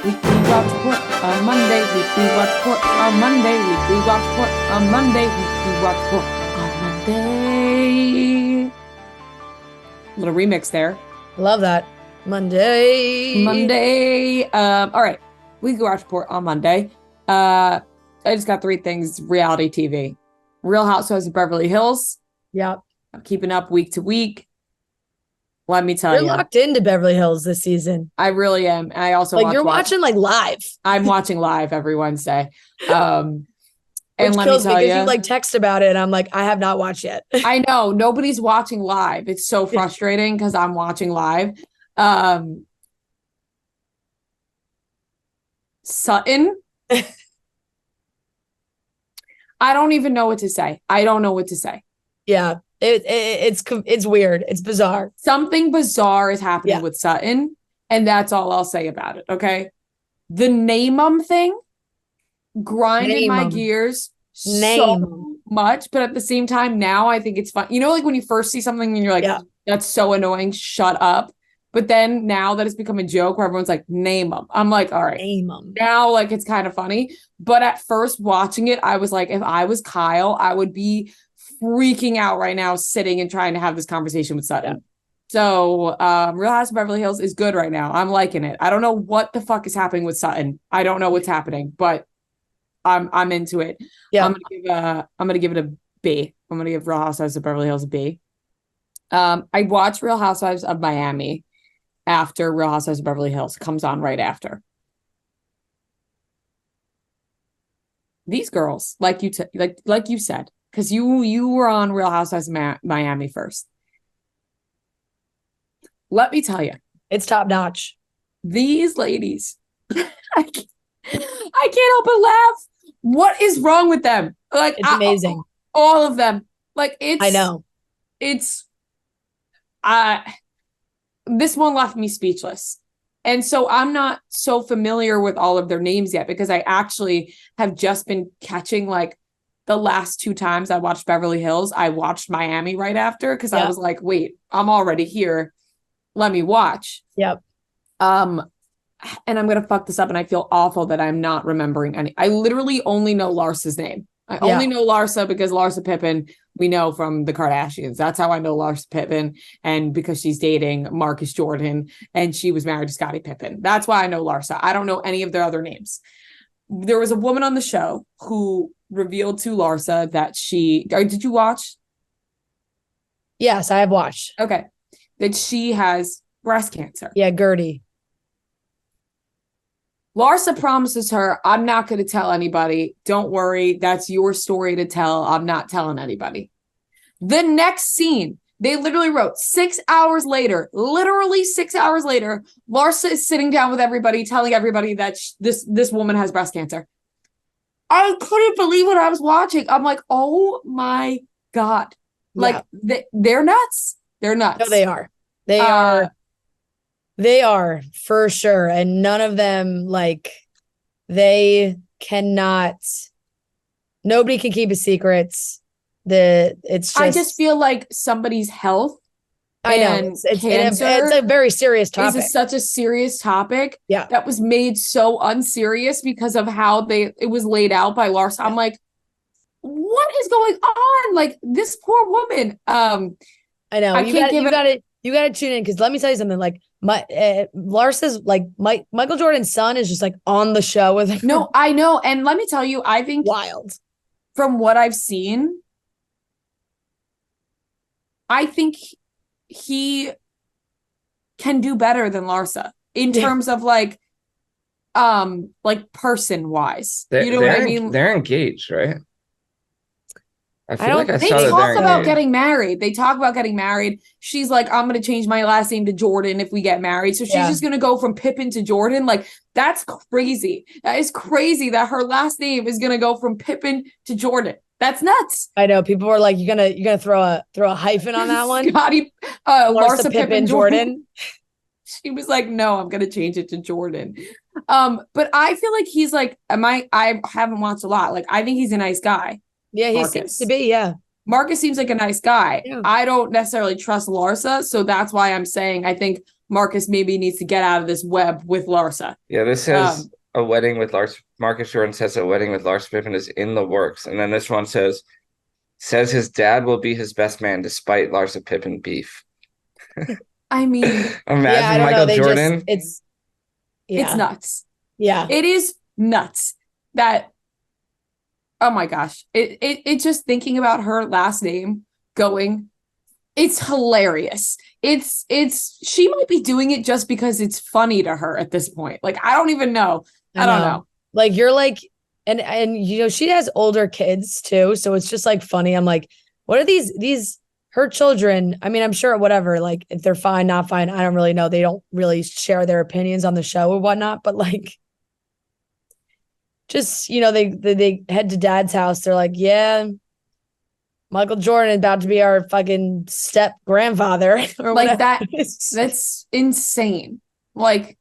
Weekly watch report on Monday. Weekly watch report on Monday. Weekly watch report on Monday. Weekly watch report on Monday. Little remix there. Love that. Monday. All right. Weekly watch report on Monday. I just got 3 things. Reality TV. Real Housewives of Beverly Hills. Yep. I'm keeping up week to week. Let me tell you. You're locked into Beverly Hills this season. I really am. I also you're watching like live. I'm watching live every Wednesday. And Which let kills me tell because you like text about it and I'm like, I have not watched yet. I know nobody's watching live. It's so frustrating because I'm watching live. Sutton. I don't even know what to say. I don't know what to say. Yeah. It's weird. It's bizarre. Something bizarre is happening with Sutton, and that's all I'll say about it. Okay. The name thing grinded my gears so much, but at the same time, now I think it's fun. You know, like when you first see something and you're like, that's so annoying, shut up. But then now that it's become a joke where everyone's like, name them. I'm like, all right. Name them. Now, like, it's kind of funny. But at first watching it, I was like, if I was Kyle, I would be freaking out right now, sitting and trying to have this conversation with Sutton. Yeah. So Real House of Beverly Hills is good right now. I'm liking it. I don't know what the fuck is happening with Sutton. I don't know what's happening, but I'm into it. Yeah. I'm gonna give it a B. I'm gonna give Real Housewives of Beverly Hills a B. I watched Real Housewives of Miami after Real Housewives of Beverly Hills. It comes on right after. These girls, like you said, because you were on Real Housewives of Miami first. Let me tell you, it's top notch. These ladies, I can't help but laugh. What is wrong with them? Like, it's amazing. All of them. Like, I know. This one left me speechless. And so I'm not so familiar with all of their names yet because I actually have just been catching, like, the last 2 times I watched Beverly Hills, I watched Miami right after because I was like, wait, I'm already here. Let me watch. Yep. And I'm going to fuck this up and I feel awful that I'm not remembering any. I literally only know Larsa's name. I only know Larsa because Larsa Pippen, we know from the Kardashians. That's how I know Larsa Pippen. And because she's dating Marcus Jordan and she was married to Scottie Pippen. That's why I know Larsa. I don't know any of their other names. There was a woman on the show who revealed to Larsa that did you watch? Yes, I have watched. Okay. That she has breast cancer. Yeah, Gertie. Larsa promises her, I'm not going to tell anybody. Don't worry. That's your story to tell. I'm not telling anybody. The next scene, they literally wrote 6 hours later, literally 6 hours later, Larsa is sitting down with everybody, telling everybody that this woman has breast cancer. I couldn't believe what I was watching. I'm like, oh my God. Like, they're nuts. They're nuts. No, they are. They are for sure. And none of them, like, nobody can keep a secret. I just feel like somebody's health. I know it's a very serious topic. It's such a serious topic. Yeah. That was made so unserious because of how it was laid out by Larsa. Yeah. I'm like, what is going on? Like, this poor woman. I know. You got to tune in because let me tell you something. Like, Larsa's like Michael Jordan's son is just like on the show with her. No, I know. And let me tell you, I think wild from what I've seen, I think he can do better than Larsa in terms of like person wise. You know what I mean? They're engaged, right? They talk about getting married. They talk about getting married. She's like, I'm going to change my last name to Jordan if we get married. So she's just going to go from Pippen to Jordan. Like, that's crazy. That is crazy that her last name is going to go from Pippen to Jordan. That's nuts. I know. People were like, you're gonna throw a hyphen on that one. Larsa Pippen Jordan. She was like, no, I'm going to change it to Jordan. But I feel like he's like, I haven't watched a lot. Like, I think he's a nice guy. Yeah, he seems to be, yeah. Marcus seems like a nice guy. Yeah. I don't necessarily trust Larsa, so that's why I'm saying I think Marcus maybe needs to get out of this web with Larsa. Yeah, this says a wedding with Lars. Marcus Jordan says a wedding with Lars Pippen is in the works. And then this one says his dad will be his best man despite Larsa Pippen beef. I mean, imagine Michael Jordan. It's nuts. Yeah. It is nuts that, oh my gosh. It just thinking about her last name going, it's hilarious. She might be doing it just because it's funny to her at this point. Like, I don't even know. I don't know. Like, you're like, and you know, she has older kids too. So it's just like funny. I'm like, what are these her children? I mean, I'm sure whatever, like if they're fine, not fine, I don't really know. They don't really share their opinions on the show or whatnot, but like, just, you know, they head to dad's house. They're like, yeah, Michael Jordan about to be our fucking step grandfather or like whatever. That's insane. Like,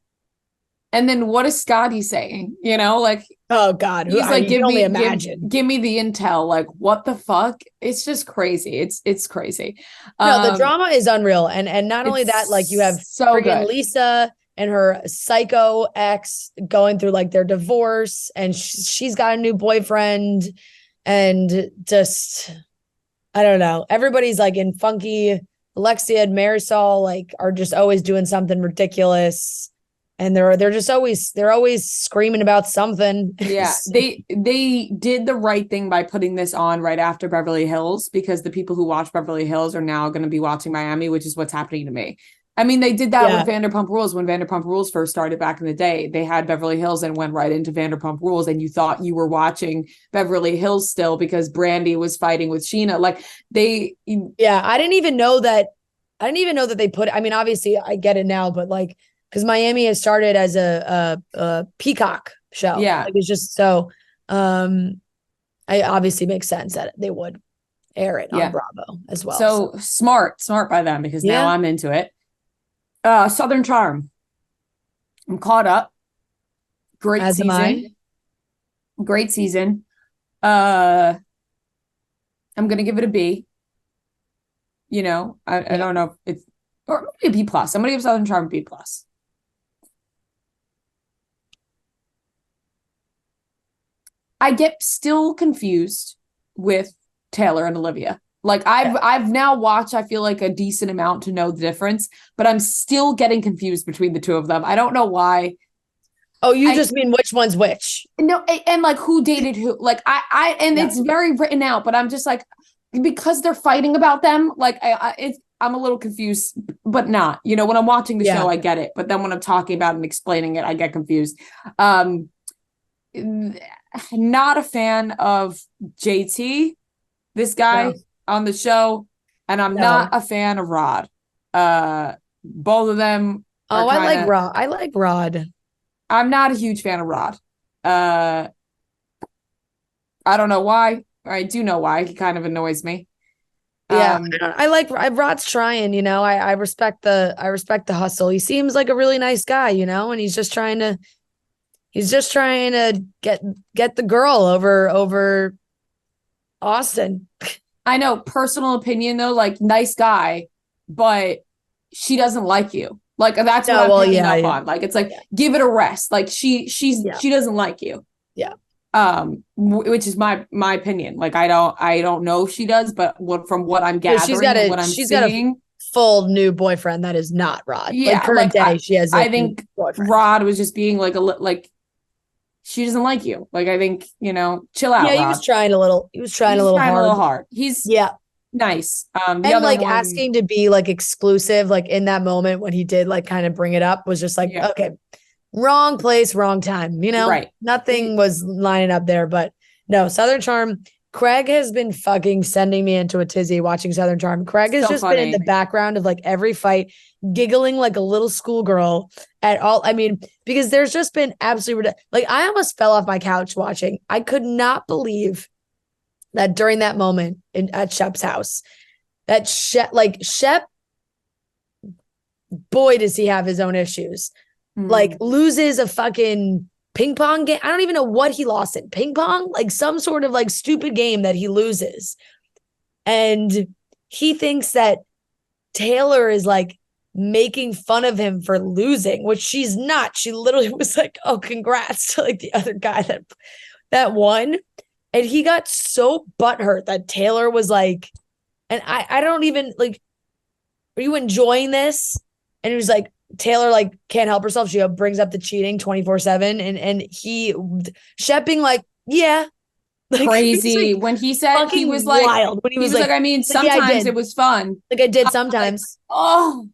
and then what is Scotty saying? You know, like, oh God, he's like, give me the intel. Like, what the fuck? It's just crazy. It's crazy. No, the drama is unreal, and not only that, like you have friggin' Lisa and her psycho ex going through like their divorce, and she's got a new boyfriend, and just, I don't know. Everybody's like in funky. Alexia and Marisol like are just always doing something ridiculous, and they're just always screaming about something. Yeah, they did the right thing by putting this on right after Beverly Hills, because the people who watch Beverly Hills are now going to be watching Miami, which is what's happening to me. I mean, they did that with Vanderpump Rules. When Vanderpump Rules first started back in the day, they had Beverly Hills and went right into Vanderpump Rules, and you thought you were watching Beverly Hills still because Brandy was fighting with Sheena. Like I didn't even know that they put, I mean, obviously I get it now, but like, because Miami has started as a Peacock show. Yeah. Like it's just so, it obviously makes sense that they would air it on Bravo as well. So smart by them, because now I'm into it. Southern Charm. I'm caught up. Great season. I'm gonna give it a B. You know, I don't know if it's, or maybe a B+. I'm gonna give Southern Charm a B+. I get still confused with Taylor and Olivia. Like I've now watched, I feel like, a decent amount to know the difference, but I'm still getting confused between the two of them. I don't know why. Oh, you just mean which one's which? No, and like who dated who? Like it's very written out, but I'm just like, because they're fighting about them. Like I'm a little confused, but not. You know, when I'm watching the show, I get it, but then when I'm talking about it and explaining it, I get confused. Not a fan of JT, this guy. On the show, and I'm not a fan of Rod. Both of them. Oh, I like Rod. I'm not a huge fan of Rod. I don't know why. Or I do know why. He kind of annoys me. Yeah, I like Rod's trying. You know, I respect the hustle. He seems like a really nice guy. You know, and he's just trying to get the girl over Austin. I know, personal opinion though, like nice guy, but she doesn't like you. Like that's what I'm picking up on. Like it's like give it a rest. Like she doesn't like you. Yeah. Which is my opinion. Like I don't know if she does, but from what I'm gathering, she's got a full new boyfriend that is not Rod. Yeah, like day she has. I think boyfriend. Rod was just being like. She doesn't like you. Like, I think, you know, chill out. Yeah, Rod. He was trying a little hard. He's nice. And like asking to be like exclusive, like in that moment when he did like kind of bring it up, was just like, okay, wrong place, wrong time. You know, right? Nothing was lining up there, but no, Southern Charm. Craig has been fucking sending me into a tizzy watching Southern Charm. Craig has just been in the background of like every fight, giggling like a little schoolgirl at all. I mean, because there's just been absolutely like I almost fell off my couch watching. I could not believe that during that moment at Shep's house, that Shep, boy, does he have his own issues. Like loses a fucking ping pong game. I don't even know what he lost in ping pong, like some sort of like stupid game that he loses. And he thinks that Taylor is like making fun of him for losing, which she's not. She literally was like, oh, congrats to like the other guy that won. And he got so butthurt that Taylor was like, and I don't even like, are you enjoying this? And he was like, Taylor like can't help herself. She brings up the cheating 24/7. And Shep being like, yeah. Like, crazy. Like, when he said he was like wild. When he was like, I mean, sometimes it was fun. Like I did sometimes. Like, oh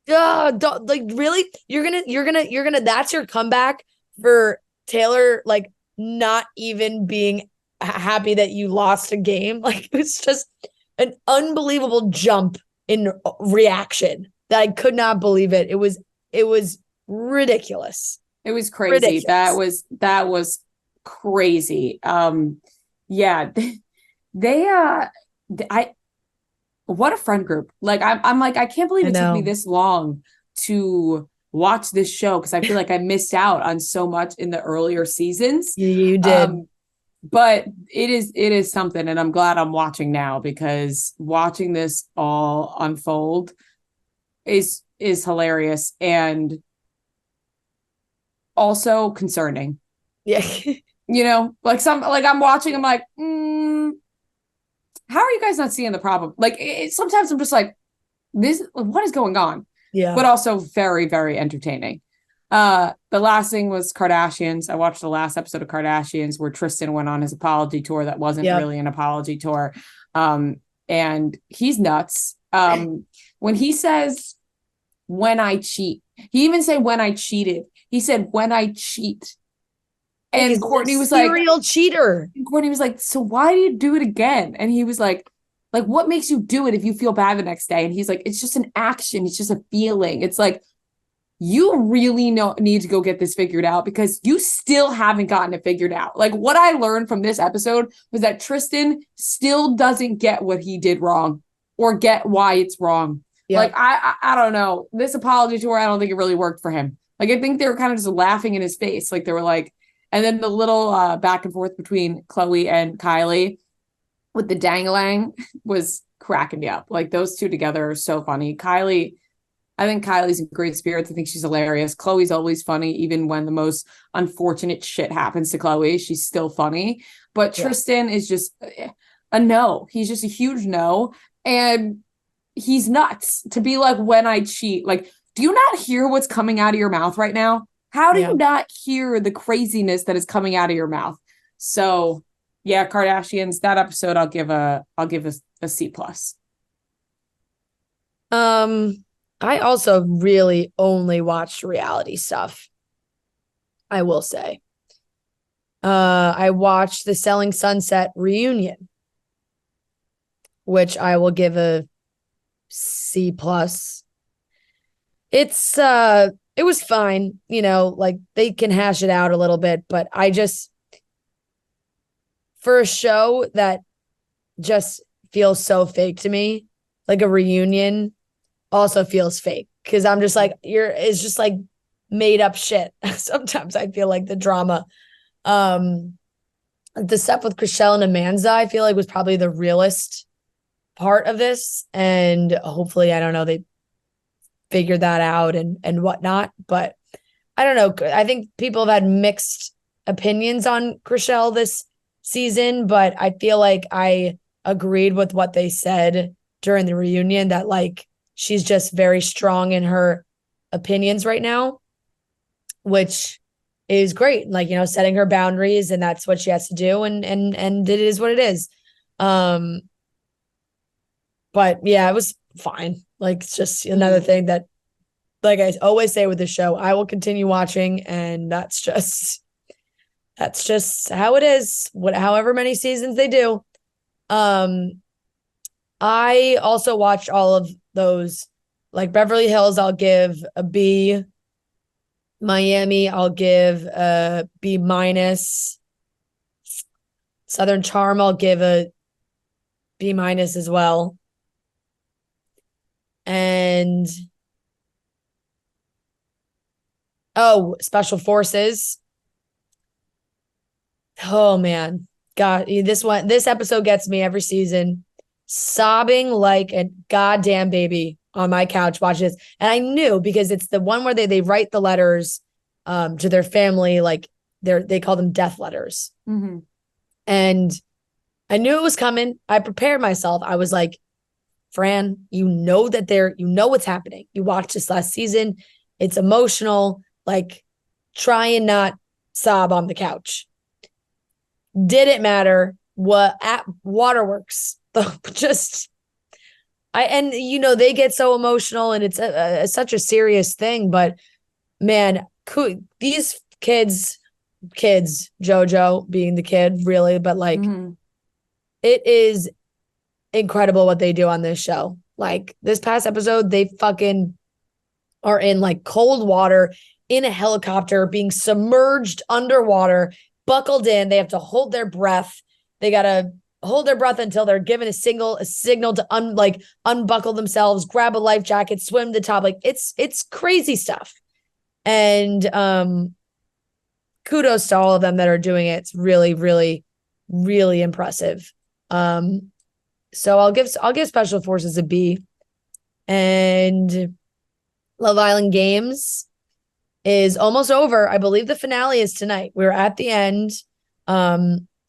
God. Like really? You're gonna that's your comeback for Taylor, like not even being happy that you lost a game. Like it was just an unbelievable jump in reaction that I could not believe it. It was ridiculous. It was crazy. Ridiculous. That was crazy. Yeah. What a friend group. Like I'm like, I can't believe it took me this long to watch this show because I feel like I missed out on so much in the earlier seasons. You did. But it is something, and I'm glad I'm watching now because watching this all unfold is hilarious and also concerning. Yeah. You know, like I'm watching, I'm like, how are you guys not seeing the problem? Like sometimes I'm just like, what is going on? Yeah. But also very, very entertaining. The last thing was Kardashians. I watched the last episode of Kardashians where Tristan went on his apology tour that wasn't really an apology tour. And he's nuts. When he says, when I cheat, he even said when I cheated. He said, when I cheat. And Courtney was like, serial cheater. And Courtney was like, so why do you do it again? And he was like, what makes you do it if you feel bad the next day? And he's like, it's just an action. It's just a feeling. It's like, you really need to go get this figured out because you still haven't gotten it figured out. Like what I learned from this episode was that Tristan still doesn't get what he did wrong or get why it's wrong. Yep. Like, I don't know. This apology tour, I don't think it really worked for him. Like, I think they were kind of just laughing in his face. Like, they were like, and then the little back and forth between Chloe and Kylie with the dangling was cracking me up. Like, those two together are so funny. I think Kylie's in great spirits. I think she's hilarious. Chloe's always funny, even when the most unfortunate shit happens to Chloe. She's still funny. But Tristan is just a no. He's just a huge no. And he's nuts to be like, when I cheat. Like, do you not hear what's coming out of your mouth right now? How do you not hear the craziness that is coming out of your mouth? So, yeah, Kardashians, that episode I'll give a C+. I also really only watched reality stuff, I will say. I watched the Selling Sunset reunion, which I will give a C+. It was fine, you know, like they can hash it out a little bit, but I just, for a show that just feels so fake to me, like a reunion also feels fake because I'm just like, it's just like made up shit. Sometimes I feel like the drama. The stuff with Chrishell and Amanza, I feel like was probably the realest part of this. And hopefully, I don't know, they figured that out and whatnot. But I don't know. I think people have had mixed opinions on Chrishell this season, but I feel like I agreed with what they said during the reunion that like she's just very strong in her opinions right now, which is great. Like, you know, setting her boundaries, and that's what she has to do. And it is what it is. But yeah, it was fine. Like, it's just another thing that, like I always say with the show, I will continue watching, and that's just how it is. However many seasons they do. I also watched all of those, like Beverly Hills, I'll give a B. Miami, I'll give a B-. Southern Charm, I'll give a B- as well. And Special Forces. Oh man, God, this episode gets me every season, sobbing like a goddamn baby on my couch watching this. And I knew because it's the one where they write the letters to their family, like they call them death letters. Mm-hmm. And I knew it was coming. I prepared myself. I was like, Fran, you know what's happening. You watched this last season. It's emotional. Like, try and not sob on the couch. Didn't matter what at Waterworks. They get so emotional and it's such a serious thing, but man, these kids, JoJo being the kid really, but like it is incredible what they do on this show. Like this past episode, they fucking are in like cold water in a helicopter being submerged underwater, buckled in. They have to hold their breath. They got to hold their breath until they're given a signal to unbuckle themselves, grab a life jacket, swim to the top. Like it's crazy stuff. And kudos to all of them that are doing it. It's really, really, really impressive. So I'll give Special Forces a B. And Love Island Games is almost over. I believe the finale is tonight. We're at the end.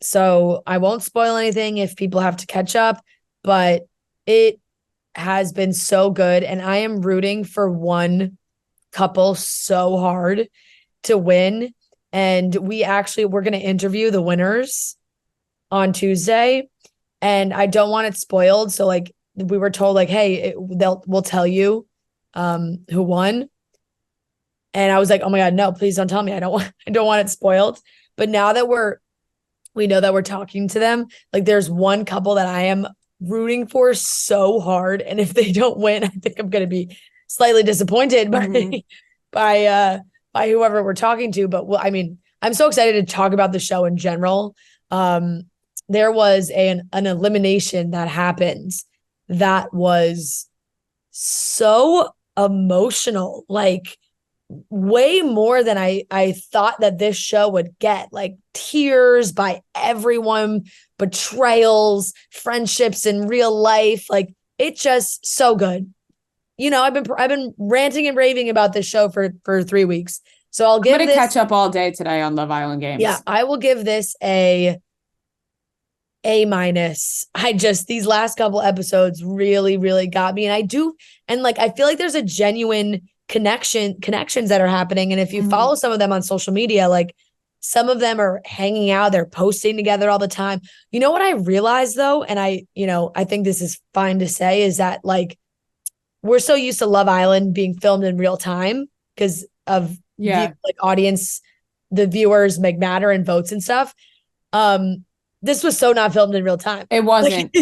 So I won't spoil anything if people have to catch up, but it has been so good. And I am rooting for one couple so hard to win. And we're going to interview the winners on Tuesday. And I don't want it spoiled. So like we were told like, hey, we'll tell you who won. And I was like, oh my God, no, please don't tell me. I don't want it spoiled. But now that we know that we're talking to them, like there's one couple that I am rooting for so hard. And if they don't win, I think I'm going to be slightly disappointed by whoever we're talking to. But I mean, I'm so excited to talk about the show in general. There was an elimination that happened that was so emotional, like way more than I thought that this show would get. Like tears by everyone, betrayals, friendships in real life. Like it's just so good. You know, I've been ranting and raving about this show for 3 weeks. So I'm going to catch up all day today on Love Island Games. Yeah, I will give this A-. These last couple episodes really, really got me. And I feel like there's a genuine connections that are happening. And if you follow some of them on social media, like some of them are hanging out, they're posting together all the time. You know what I realized though? And I think this is fine to say is that like, we're so used to Love Island being filmed in real time because of audience, the viewers make matter and votes and stuff. This was so not filmed in real time. It wasn't.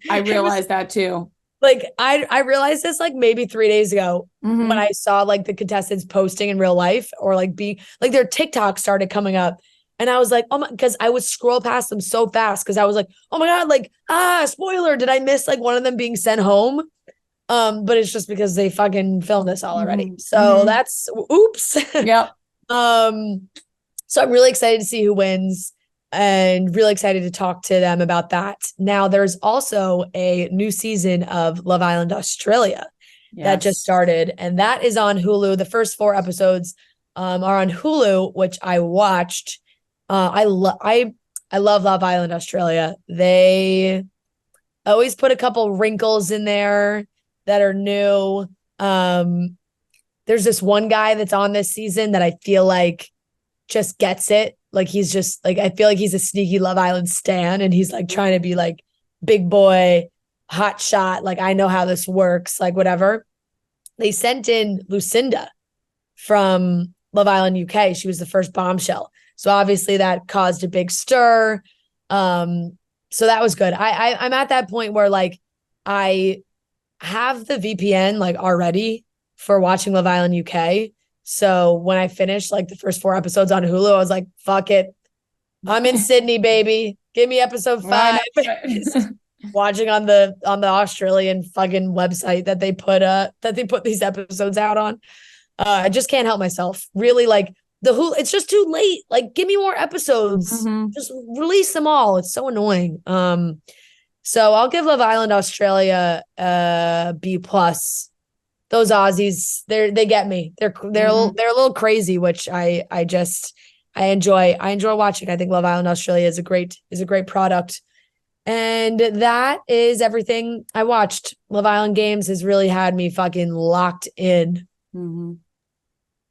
I realized that too. Like I realized this like maybe 3 days ago when I saw like the contestants posting in real life or like their TikTok started coming up. And I was like, oh my, because I would scroll past them so fast because I was like, oh my God, like, spoiler, did I miss like one of them being sent home? But it's just because they fucking filmed this all already. So that's oops. Yep. So I'm really excited to see who wins and really excited to talk to them about that. Now there's also a new season of Love Island Australia that just started, and that is on Hulu. The first 4 episodes are on Hulu, which I watched. I love Love Island Australia. They always put a couple wrinkles in there that are new. There's this one guy that's on this season that I feel like just gets it. Like he's just like, I feel like he's a sneaky Love Island stan and he's like trying to be like big boy, hot shot. Like, I know how this works, like whatever. They sent in Lucinda from Love Island UK. She was the first bombshell. So obviously that caused a big stir. So that was good. I'm at that point where like I have the VPN like already for watching Love Island UK. So when I finished like the first 4 episodes on Hulu, I was like, fuck it. I'm in Sydney, baby. Give me episode 5. Watching on the Australian fucking website that they put these episodes out on. I just can't help myself. Really, like the Hulu, it's just too late. Like, give me more episodes. Just release them all. It's so annoying. So I'll give Love Island Australia B plus. Those Aussies, they get me. They're a little crazy, which I enjoy. I enjoy watching. I think Love Island Australia is a great product. And that is everything I watched. Love Island Games has really had me fucking locked in. Mm-hmm.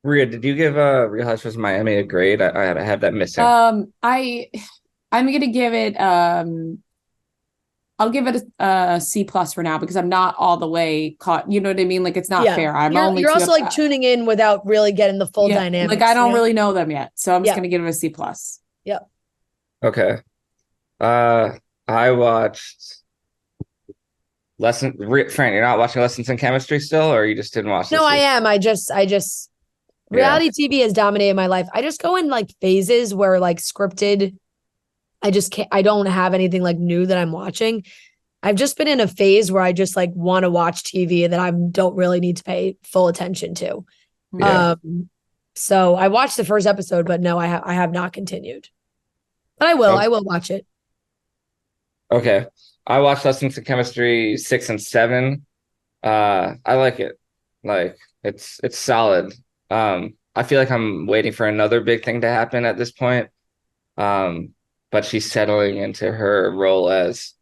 Rhea, did you give Real Housewives of Miami a grade? I have that missing. I'm gonna give it I'll give it a C plus for now because I'm not all the way caught. You know what I mean? Like it's not fair. You're also like tuning in without really getting the full dynamics. Like I don't really know them yet, so I'm just gonna give it a C plus. Yep. Okay. I watched Fran, you're not watching Lessons in Chemistry still, or you just didn't watch this? No, I am. I just reality TV has dominated my life. I just go in like phases where like scripted, I don't have anything like new that I'm watching. I've just been in a phase where I just like want to watch TV that I don't really need to pay full attention to. Yeah. So I watched the first episode, but no, I have not continued. But I will watch it. Okay. I watched Lessons in Chemistry 6 and 7. I like it. Like it's solid. I feel like I'm waiting for another big thing to happen at this point. But she's settling into her role as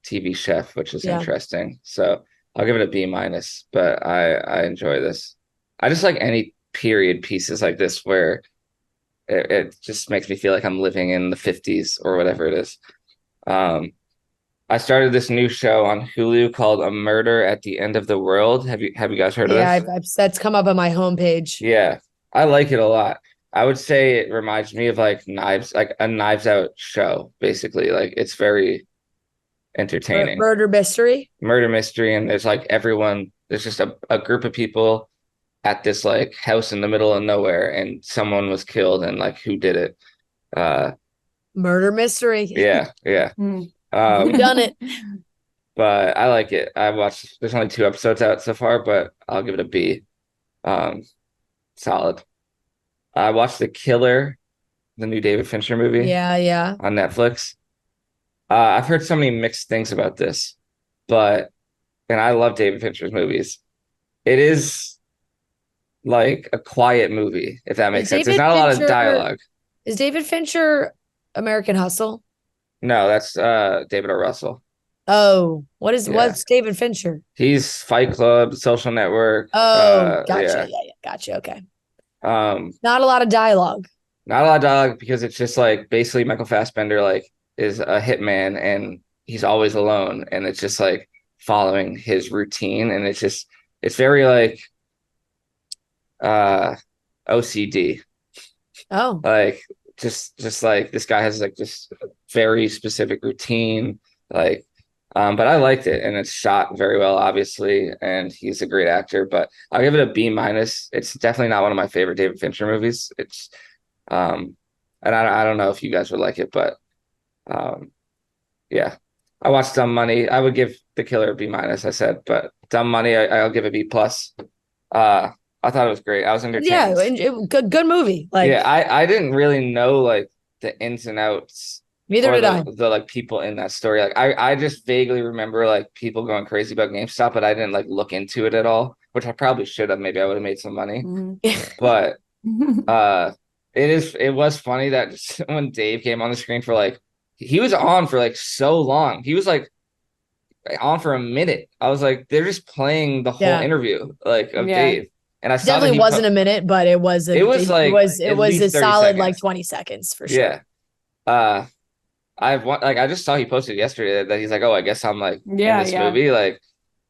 TV chef, which is interesting. So I'll give it a B minus, but I enjoy this. I just like any period pieces like this where it just makes me feel like I'm living in the 50s or whatever it is. I started this new show on Hulu called A Murder at the End of the World. Have you guys heard of this? Yeah, that's come up on my homepage. Yeah, I like it a lot. I would say it reminds me of like a Knives Out show, basically. Like it's very entertaining. Murder mystery, and there's like there's just a group of people at this like house in the middle of nowhere, and someone was killed, and like who did it? Murder mystery. Yeah. Who done it? But I like it. There's only 2 episodes out so far, but I'll give it a B. Solid. I watched The Killer, the new David Fincher movie. Yeah. On Netflix. I've heard so many mixed things about this, and I love David Fincher's movies. It is like a quiet movie, if that makes sense. There's not a lot of dialogue. Is David Fincher American Hustle? No, that's David O. Russell. Oh, what's David Fincher? He's Fight Club, Social Network. Oh, gotcha. Yeah, gotcha. Okay. Not a lot of dialogue. Not a lot of dialogue because it's just like basically Michael Fassbender like is a hitman and he's always alone, and it's just like following his routine, and it's very like OCD. Oh. Like just like this guy has like this very specific routine, like but I liked it, and it's shot very well, obviously, and he's a great actor, but I'll give it a B minus. It's definitely not one of my favorite David Fincher movies. It's and I don't know if you guys would like it, but yeah. I watched Dumb Money. I would give The Killer a B minus, I said, but Dumb Money I'll give a B plus. I thought it was great. I was entertained. Yeah, good movie. Like, yeah, I didn't really know like the ins and outs. Neither did I. The like people in that story. Like I just vaguely remember like people going crazy about GameStop, but I didn't like look into it at all, which I probably should have. Maybe I would have made some money. But it was funny that when Dave came on the screen for like he was on for like so long. He was like on for a minute. I was like, they're just playing the whole interview like of Dave. And I saw definitely wasn't a minute, but it was a solid seconds. Like 20 seconds for sure. Yeah. I just saw he posted yesterday that he's like, oh, I guess I'm like in this movie. Like,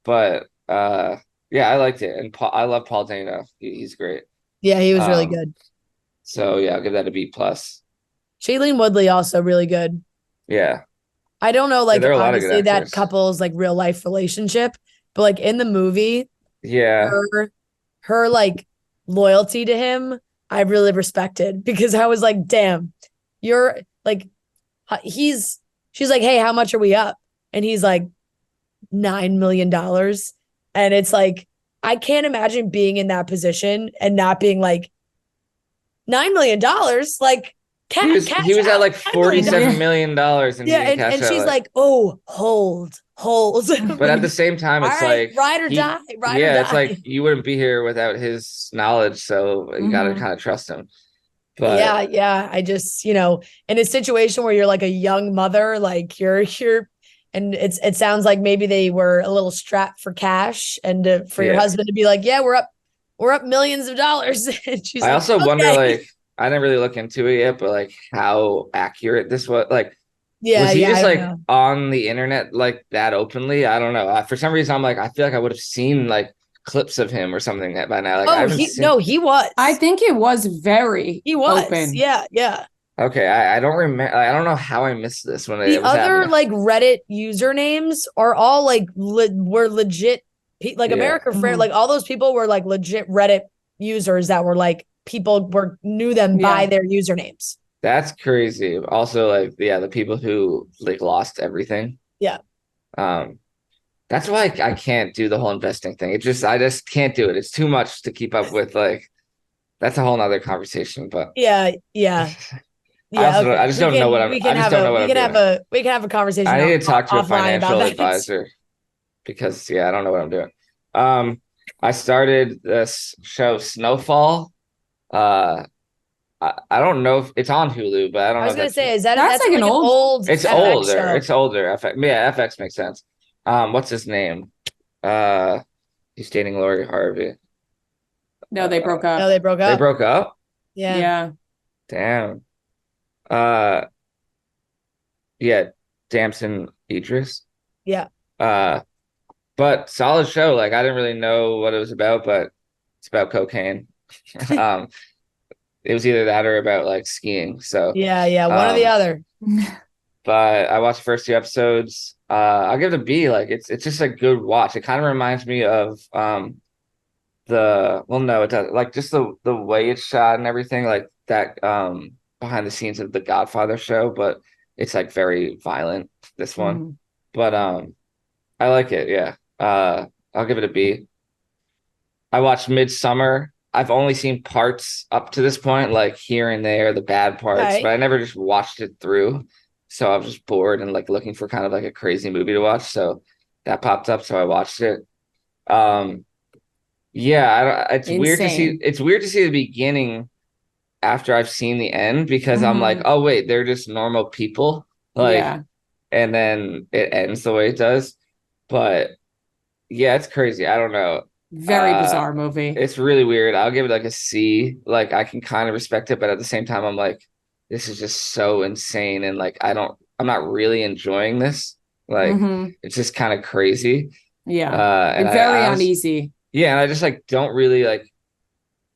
but I liked it. And I love Paul Dano. He's great. Yeah, he was really good. So yeah, I'll give that a B plus. Shailene Woodley also really good. Yeah. I don't know, like obviously that couple's like real life relationship, but like in the movie, her like loyalty to him, I really respected, because I was like, damn, you're like, she's like, hey, how much are we up? And he's like, $9 million. And it's like, I can't imagine being in that position and not being like, $9 million. Like, He was at like $47 million in and she's like, oh, hold. But at the same time, it's like ride or die. It's like you wouldn't be here without his knowledge, so you got to kind of trust him. But I just, in a situation where you're like a young mother, like you're and it sounds like maybe they were a little strapped for cash, and for your husband to be like, yeah, we're up millions of dollars. And she's I also wonder, like, I didn't really look into it yet, but like how accurate this was. Like, was he just like on the internet like that openly? I don't know. For some reason, I'm like, I feel like I would have seen like clips of him or something by now. Like, he was. I think it was very open. Yeah. Okay, I don't remember. I don't know how I missed this when it was other happening. Like Reddit usernames are all like were legit. Like America Fair, like all those people were like legit Reddit users that were like people knew them by their usernames. That's crazy. Also, like, the people who like lost everything. Yeah. That's why I can't do the whole investing thing. I just can't do it. It's too much to keep up with. Like, that's a whole nother conversation. But yeah. I just don't know what I'm. We can have a conversation. I need to talk to a financial advisor because I don't know what I'm doing. I started this show Snowfall. I don't know if it's on Hulu, but I don't know. I was gonna say, that's like an old. It's FX older. Show. It's older. FX makes sense. What's his name? He's dating Lori Harvey. No, they broke up. They broke up. Yeah. Damn. Damson Idris. Yeah. But solid show. Like, I didn't really know what it was about, but it's about cocaine. It was either that or about like skiing. So one or the other. But I watched the first 2 episodes. I'll give it a B. Like, it's just a good watch. It kind of reminds me of it does, like, just the way it's shot and everything, like that behind the scenes of the Godfather show, but it's like very violent, this one. But I like it. I'll give it a B. I watched Midsummer. I've only seen parts up to this point, like here and there, the bad parts, but I never just watched it through. So I was just bored and like looking for kind of like a crazy movie to watch. So that popped up, so I watched it. It's Insane. weird to see the beginning after I've seen the end, because I'm like, oh wait, they're just normal people. Like, and then it ends the way it does. But it's crazy. I don't know. Very bizarre movie. It's really weird. I'll give it like a C. Like, I can kind of respect it, but at the same time, I'm like, this is just so insane, and like I'm not really enjoying this. Like, it's just kind of crazy. And very uneasy. Yeah, and I just like don't really like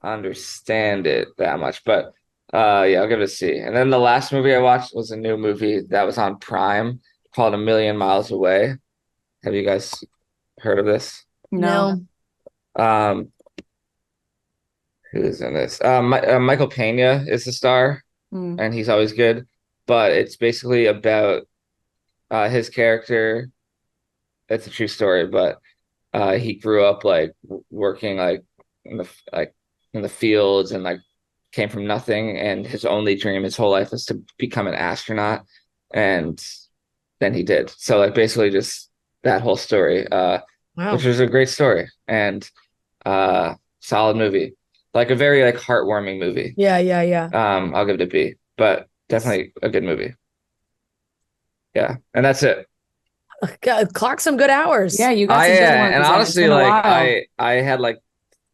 understand it that much. But I'll give it a C. And then the last movie I watched was a new movie that was on Prime called A Million Miles Away. Have you guys heard of this? No. Who is in this? Michael Pena is the star, and he's always good. But it's basically about his character. It's a true story, but he grew up like working like in the fields, and like came from nothing, and his only dream his whole life was to become an astronaut, and then he did. So like basically just that whole story, which was a great story, and solid movie, like a very like heartwarming movie. I'll give it a B, but definitely a good movie. And that's it. Clock some good hours. Yeah, you got some good ones. And honestly, like I had like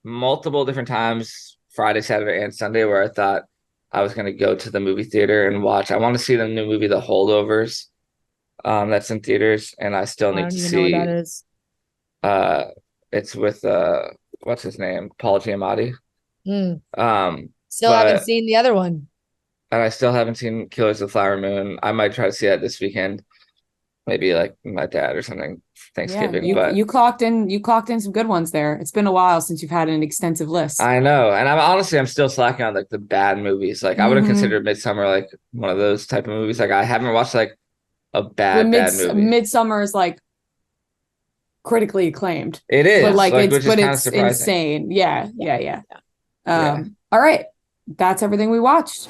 multiple different times Friday, Saturday, and Sunday where I thought I was gonna go to the movie theater and watch. I want to see the new movie, The Holdovers, that's in theaters, and I still need to see. Know what that is. It's with what's his name, Paul Giamatti. Still haven't seen the other one, and I still haven't seen Killers of the Flower Moon. I might try to see that this weekend, maybe like my dad or something. Thanksgiving. You clocked in some good ones there. It's been a while since you've had an extensive list. I know, and I'm still slacking on like the bad movies. Like, I would have considered Midsummer like one of those type of movies. Like, I haven't watched like a bad movie. Midsummer is like critically acclaimed. It is, but it's insane. Yeah. All right, that's everything we watched.